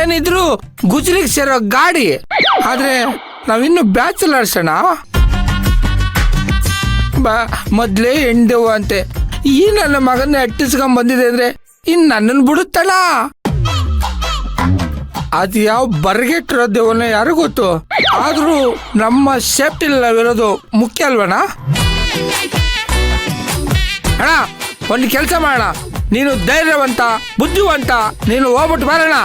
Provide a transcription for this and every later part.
ಏನಿದ್ರು ಗುಜರಿಗೆ ಸೇರೋ ಗಾಡಿ. ಆದ್ರೆ ನಾವಿನ್ನು ಬ್ಯಾಚುಲರ್ಸ್ ಅಣ್ಣ. ಮೊದ್ಲೇ ಹೆಂಡವು ಅಂತೆ. ಈ ನನ್ನ ಮಗನ ಅಟ್ಟಿಸ್ಕೊಂಡ್ ಬಂದಿದೆ ಅಂದ್ರೆ ಇನ್ ನನ್ನನ್ನು ಬಿಡುತ್ತಲ್ಲ. ಅದು ಯಾವ ಬರ್ಗೆಟ್ಟಿರೋ ದೇವನ ಯಾರು ಗೊತ್ತು. ಆದ್ರೂ ನಮ್ಮ ಸೇಫ್ಟಿ ಇರೋದು ಮುಖ್ಯ ಅಲ್ವಣ್ಣ. ಅಣ್ಣ ಒಂದು ಕೆಲಸ ಮಾಡೋಣ, ನೀನು ಧೈರ್ಯವಂತ ಬುದ್ಧಿವಂತ, ನೀನು ಹೋಗ್ಬಿಟ್ಟು ಬರೋಣ.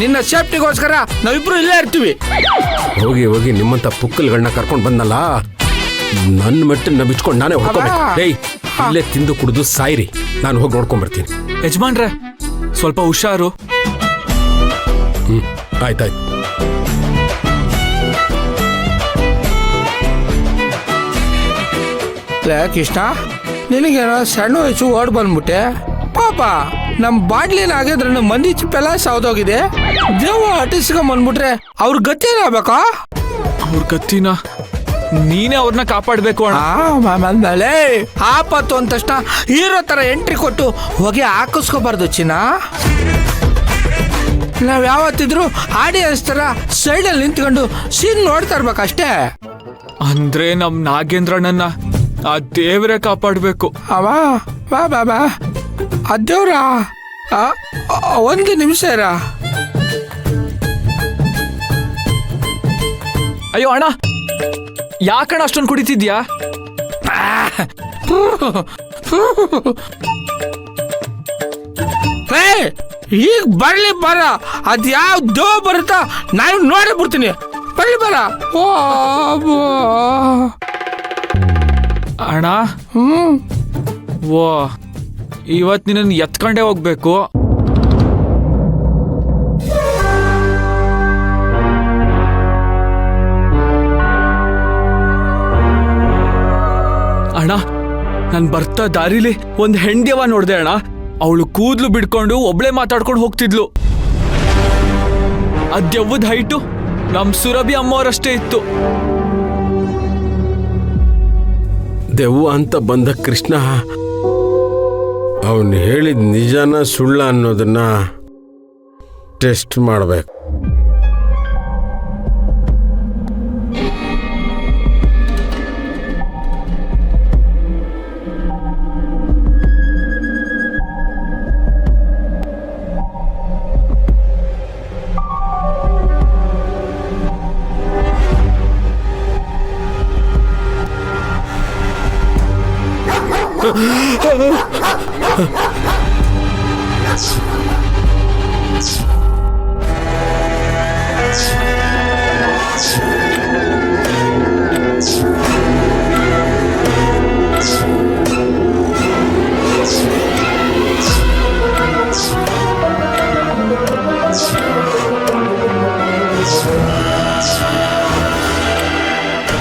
ನಿನ್ನ ಸೇಫ್ಟಿಗೋಸ್ಕರ ನಾವಿಬ್ರು ಇಲ್ಲೇ ಇರ್ತೀವಿ. ಹೋಗಿ ಹೋಗಿ ನಿಮ್ಮಂತ ಪುಕ್ಕಲ್ಗಳನ್ನ ಕರ್ಕೊಂಡು ಬಂದಲ್ಲ, ನನ್ನ ಮೆಟ್ಟನ್ನ ಬಿಚ್ಕೊಂಡು ನಾನೇ ಹೊಡ್ಕೋಬೇಕು. ಏಯ್ ಇಲ್ಲೇ ತಿಂದು ಕುಡಿದು ಸಾಯಿರಿ, ನಾನು ಹೋಗಿ ನೋಡ್ಕೊಂಡ್ ಬರ್ತೀನಿ. ಯಜಮಾನ್ರೆ ಸ್ವಲ್ಪ ಹುಷಾರು. ಆಯ್ತಾಯ್ತು. ಕೃಷ್ಣ, ನಿನಗೇನೋ ಸಣ್ಣ ವಯಸ್ಸು ಓಡ್ ಬಂದ್ಬಿಟ್ಟೆ. ಪಾಪ ನಮ್ ಬಾಡ್ಲಿನ ಆಗಿದ್ರೆ ಮಂದಿ ಚಿಪ್ಪೆಲ್ಲ ಸಾವ್ದೋಗಿದೆ. ದೇವ ಅಟಿಸ್ಕೊಂಡ್ ಬಂದ್ಬಿಟ್ರೆ ಅವ್ರ ಗತಿ ಏನಾಗಬೇಕಾ? ಅವ್ರ ಗತಿನ ನೀನೇ ಅವ್ರನ್ನ ಕಾಪಾಡ್ಬೇಕು ಅಣ್ಣ. ಆಪತ್ತು ಅಂದ ತಕ್ಷಣ ಹೀರೋ ತರ ಎಂಟ್ರಿ ಕೊಟ್ಟು ಹೊಗೆ ಹಾಕಿಸ್ಕೋಬಾರ್ದು ಚಿನ್ನ. ನಾವ್ ಯಾವತ್ತಿದ್ರು ಆಡಿಯನ್ಸ್ ತರ ಸೈಡಲ್ಲಿ ನಿಂತ್ಕೊಂಡು ಸೀನ್ ನೋಡ್ತಾ ಇರ್ಬೇಕಷ್ಟೇ. ಅಂದ್ರೆ ನಮ್ ನಾಗೇಂದ್ರಣ್ಣನ್ನ ಆ ದೇವ್ರೆ ಕಾಪಾಡ್ಬೇಕು. ಅವ ಬಾ ಬಾ ಬಾ, ಅದೇವ್ರ ಒಂದು ನಿಮಿಷ ಇರ. ಅಯ್ಯೋ ಅಣ್ಣ, ಯಾಕಣ್ಣ ಅಷ್ಟೊಂದು ಕುಡಿತಿದ್ಯಾ? ಈಗ ಬರ್ಲಿ ಬರ, ಅದ್ ಯಾವ ದೋ ಬರುತ್ತಾ ನಾನು ನೋಡಿ ಬಿಡ್ತೀನಿ. ಬರ್ಲಿ ಬರ. ಅಣ್ಣ ಓ, ಇವತ್ ನಿನ್ನ ಎತ್ಕೊಂಡೇ ಹೋಗ್ಬೇಕು. ಅಣ್ಣ, ನಾನ್ ಬರ್ತಾ ದಾರಿಲಿ ಒಂದ್ ಹೆಂಡ್ಯವ ನೋಡ್ದೆ ಅಣ್ಣ. ಅವಳು ಕೂದ್ಲು ಬಿಡ್ಕೊಂಡು ಒಬ್ಳೆ ಮಾತಾಡ್ಕೊಂಡು ಹೋಗ್ತಿದ್ಲು. ಅದ್ಯವ್ವದ ಹೈಟು ನಮ್ ಸುರಭಿ ಅಮ್ಮವರಷ್ಟೇ ಇತ್ತು. ದೆವ್ವ ಅಂತ ಬಂದ ಕೃಷ್ಣ ಅವನು ಹೇಳಿದ ನಿಜನ ಸುಳ್ಳ ಅನ್ನೋದನ್ನ ಟೆಸ್ಟ್ ಮಾಡಬೇಕು.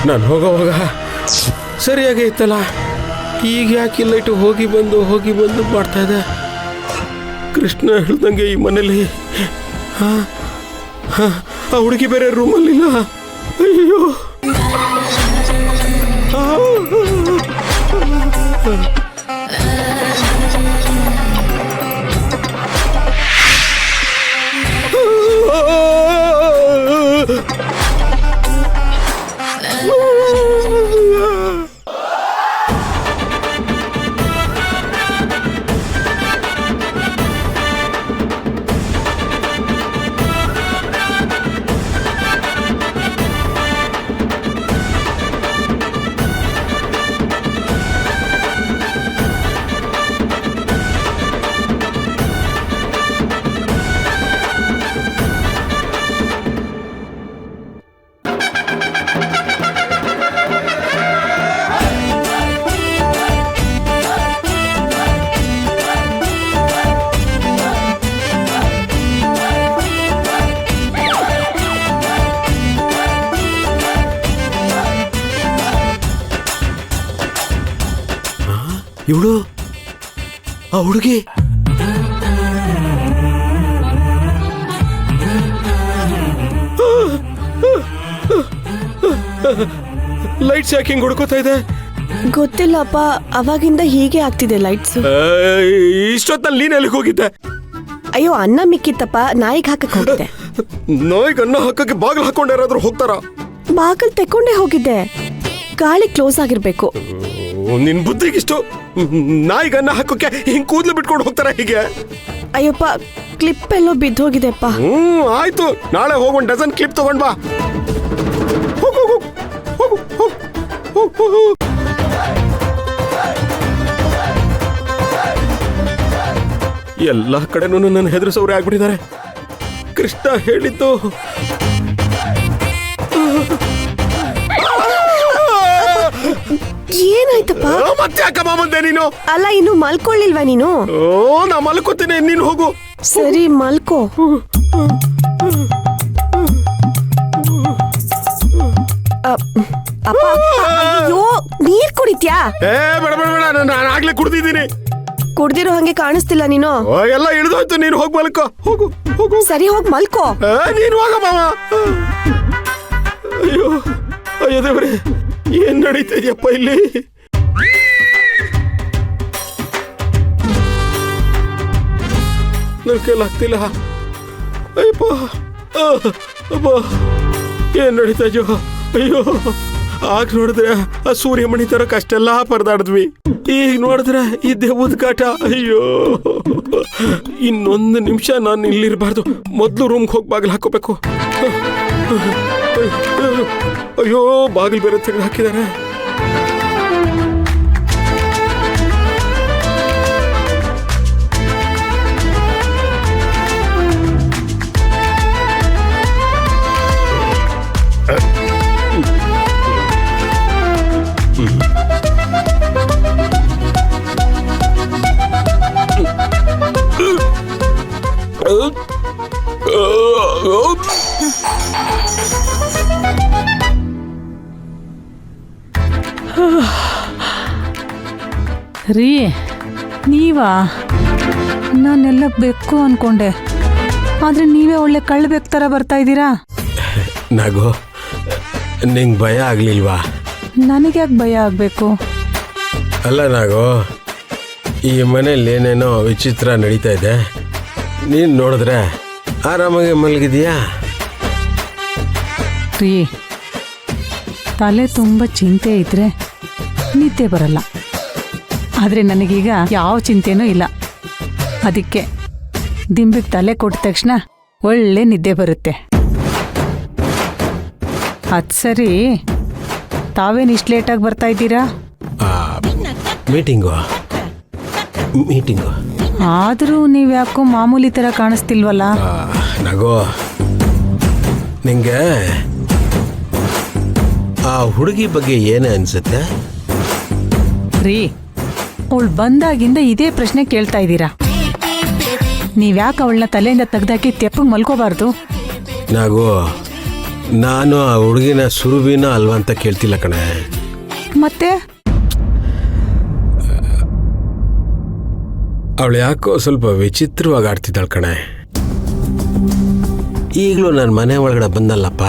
ನಾನು ಹೋಗೋವಾಗ ಸರಿಯಾಗಿ ಇತ್ತಲ್ಲ, ಈಗ ಯಾಕೆ ಲೈಟು ಹೋಗಿ ಬಂದು ಮಾಡ್ತಾ ಇದೆ. ಕೃಷ್ಣ ಹೇಳ್ದಂಗೆ ಈ ಮನೇಲಿ ಆ ಹುಡುಗಿ ಬೇರೆ ರೂಮಲ್ಲಿಲ್ಲ. ಅಯ್ಯೋ ಇವಳು ಆ ಹುಡುಗಿ ಲೈಟ್ಸ್ ಯಾಕೆ ಹಿಂಗ್ ಹುಡ್ಕೋತಾ ಇದೆ ಗೊತ್ತಿಲ್ಲಪ್ಪ, ಅವಾಗಿಂದ ಹೀಗೆ ಆಗ್ತಿದೆ ಲೈಟ್ಸ್. ಇಷ್ಟೊತ್ತಲ್ಲಿ ನೀನ್ ಎಲ್ಲಿಗೆ ಹೋಗಿದ್ದೆ? ಅಯ್ಯೋ ಅನ್ನ ಮಿಕ್ಕಿತ್ತಪ್ಪ, ನಾಯಿಗೆ ಹಾಕಕ್ ಹೋಗಿದ್ದೆ. ನಾಯಿಗೆ ಅನ್ನ ಹಾಕಕ್ಕೆ ಬಾಗಿಲು ಹಾಕೊಂಡು ಯಾರಾದ್ರೂ ಹೋಗ್ತಾರ? ಬಾಗಲ್ ತೆಕೊಂಡೇ ಹೋಗಿದ್ದೆ. ಗಾಳಿ ಕ್ಲೋಸ್ ಆಗಿರ್ಬೇಕು. ನಿನ್ ಬುದ್ಧಿಗಿಷ್ಟು ನಾಯಿಗೆ ಅನ್ನ ಹಾಕೋಕೆ ಹಿಂಗ್ ಕೂದ್ಲು ಬಿಟ್ಕೊಂಡು ಹೋಗ್ತಾರ ಹೀಗೆ? ಅಯ್ಯಪ್ಪ, ಕ್ಲಿಪ್ ಎಲ್ಲೋ ಬಿದ್ದೋಗಿದೆಪ್ಪ. ಆಯ್ತು, ನಾಳೆ ಹೋಗ್ ಒಂದ್ ಡಜನ್ ಕ್ಲಿಪ್ ತಗೊಂಡ್ ಬಾ. ಹೋಗು, ಹೋಗು, ಹೋಗು, ಹೋಗು, ಹೋಗು, ಹೋಗು. ಎಲ್ಲ ಕಡೆನೂ ನನ್ನ ಹೆದರಿಸೋರೆ ಆಗ್ಬಿಟ್ಟಿದ್ದಾರೆ. ಕೃಷ್ಣ ಹೇಳಿದ್ದು ಏನಾಯ್ತಪ್ಪ? ಮತ್ತೆ ಯಾಕಮ್ಮ ಬಂದೆ ನೀನು? ಅಲ್ಲ, ಇನ್ನು ಮಲ್ಕೊಳ್ಳಿಲ್ವಾ ನೀನು? ನಾ ಮಲ್ಕೋತೀನಿ, ನೀನು ಹೋಗು. ಸರಿ, ಮಲ್ಕೋ. ಅಪ್ಪ, ಅಯ್ಯೋ, ನೀರ್ ಕುಡಿತ್ಯಾ? ಬೇಡ ಬೇಡ ಬೇಡ, ನಾನು ಆಗ್ಲೇ ಕುಡ್ದಿದ್ದೀನಿ. ಕುಡ್ದಿರೋ ಹಂಗೆ ಕಾಣಿಸ್ತಿಲ್ಲ ನೀನು. ಎಲ್ಲ ಇಳಿದೋಯ್ತು, ನೀನು ಹೋಗ್ ಮಲ್ಕೋ. ಹೋಗು ಹೋಗು. ಸರಿ, ಹೋಗ್ ಮಲ್ಕೋ. ನೀನು ಹೋಗ ಮಾವ. ಅಯ್ಯೋ ಅಯ್ಯೋ ದೇವ್ರೆ, ಏನ್ ನಡೀತಾ ಇದೆಯಪ್ಪ ಇಲ್ಲಿ? ನನ್ ಕೈಲಾಗ್ತಿಲ್ಲ. ಅಯ್ಯಪ್ಪ, ಅಪ್ಪ, ಏನ್ ನಡೀತಾ ಇದೆಯೋ? ಅಯ್ಯೋ, ಆಗ ನೋಡಿದ್ರೆ ಆ ಸೂರ್ಯಮಣಿ ತರಕ್ ಅಷ್ಟೆಲ್ಲ ಪರದಾಡಿದ್ವಿ. ಈಗ ನೋಡಿದ್ರೆ ಈ ದೇವದ ಕಾಟ. ಅಯ್ಯೋ, ಇನ್ನೊಂದು ನಿಮಿಷ ನಾನು ಇಲ್ಲಿರ್ಬಾರ್ದು. ಮೊದ್ಲು ರೂಮ್ಗೆ ಹೋಗಿ ಬಾಗಿಲು ಹಾಕೋಬೇಕು. ಅಯ್ಯೋ, ಬಾಗಿಲು ಬೇರೆ ತೆಗೆದು ಹಾಕಿದ್ದಾರೆ. ರೀ, ನೀವಾ? ನಾನೆಲ್ಲ ಬೆಕ್ಕು ಅನ್ಕೊಂಡೆ, ಆದ್ರೆ ನೀವೇ ಒಳ್ಳೆ ಕಳ್ಳ ಥರ ಬರ್ತಾ ಇದ್ದೀರಾ. ನಾಗು, ನಿಂಗೆ ಭಯ ಆಗ್ಲಿಲ್ವಾ? ನನಗ್ಯಾಕೆ ಭಯ ಆಗ್ಬೇಕು? ಅಲ್ಲ ನಾಗು, ಈ ಮನೇಲಿ ಏನೇನೋ ವಿಚಿತ್ರ ನಡೀತಾ ಇದೆ. ನೀನು ನೋಡಿದ್ರೆ ಆರಾಮಾಗಿ ಮಲಗಿದೀಯಾ? ರೀ, ತಲೆ ತುಂಬ ಚಿಂತೆ ಇದ್ರೆ ನಿದ್ದೆ ಬರಲ್ಲ. ಆದರೆ ನನಗೀಗ ಯಾವ ಚಿಂತೆನೂ ಇಲ್ಲ. ಅದಕ್ಕೆ ದಿಂಬಿಗೆ ತಲೆ ಕೊಟ್ಟ ತಕ್ಷಣ ಒಳ್ಳೆ ನಿದ್ದೆ ಬರುತ್ತೆ. ಅದು ಸರಿ, ತಾವೇನು ಇಷ್ಟು ಲೇಟಾಗಿ ಬರ್ತಾ ಇದ್ದೀರಾ? ಮೀಟಿಂಗು. ಆದರೂ ನೀವು ಯಾಕೋ ಮಾಮೂಲಿ ಥರ ಕಾಣಿಸ್ತಿಲ್ವಲ್ಲ? ನಗೋ, ನಿಂಗೆ ಆ ಹುಡುಗಿ ಬಗ್ಗೆ ಏನೇ ಅನ್ಸುತ್ತೆ? ರೀ, ಅವಳು ಬಂದಾಗಿಂದ ಇದೇ ಪ್ರಶ್ನೆ ಕೇಳ್ತಾ ಇದ್ದೀರಾ. ನೀವ್ಯಾಕೆ ಅವಳನ್ನ ತಲೆಯಿಂದ ತೆಗ್ದಾಕಿ ತೆಪ್ಪಗೆ ಮಲ್ಕೋಬಾರ್ದು? ನಾಗು, ನಾನು ಆ ಹುಡುಗಿನ ಸುರುವಿನ ಅಲ್ವಾ ಅಂತ ಕೇಳ್ತಿಲ್ಲ ಕಣೆ. ಮತ್ತೆ ಅವಳು ಯಾಕೋ ಸ್ವಲ್ಪ ವಿಚಿತ್ರವಾಗಿ ಆಡ್ತಿದ್ದಾಳೆ ಕಣೆ. ಈಗಲೂ ನನ್ನ ಮನೆ ಒಳಗಡೆ ಬಂದಲ್ಲಪ್ಪ,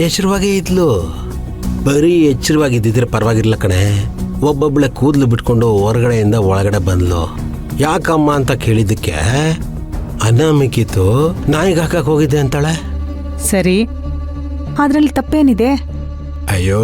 ಎಚ್ಚರವಾಗೇ ಇದ್ಲು. ಬರೀ ಎಚ್ಚರವಾಗಿದ್ದಿದ್ರೆ ಪರವಾಗಿರ್ಲ ಕಣೆ. ಒಬ್ಬೊಬ್ಬಳೆ ಕೂದಲು ಬಿಟ್ಕೊಂಡು ಹೊರಗಡೆಯಿಂದ ಒಳಗಡೆ ಬಂದ್ಲು. ಯಾಕಮ್ಮ ಅಂತ ಕೇಳಿದ್ದಕ್ಕೆ ಅನ್ನ ಮಿಕ್ಕಿತ್ತು, ನಾಯಿಗೆ ಹಾಕಕ್ಕೆ ಹೋಗಿದ್ದೆ ಅಂತಾಳೆ. ಸರಿ, ಅದರಲ್ಲಿ ತಪ್ಪೇನಿದೆ? ಅಯ್ಯೋ,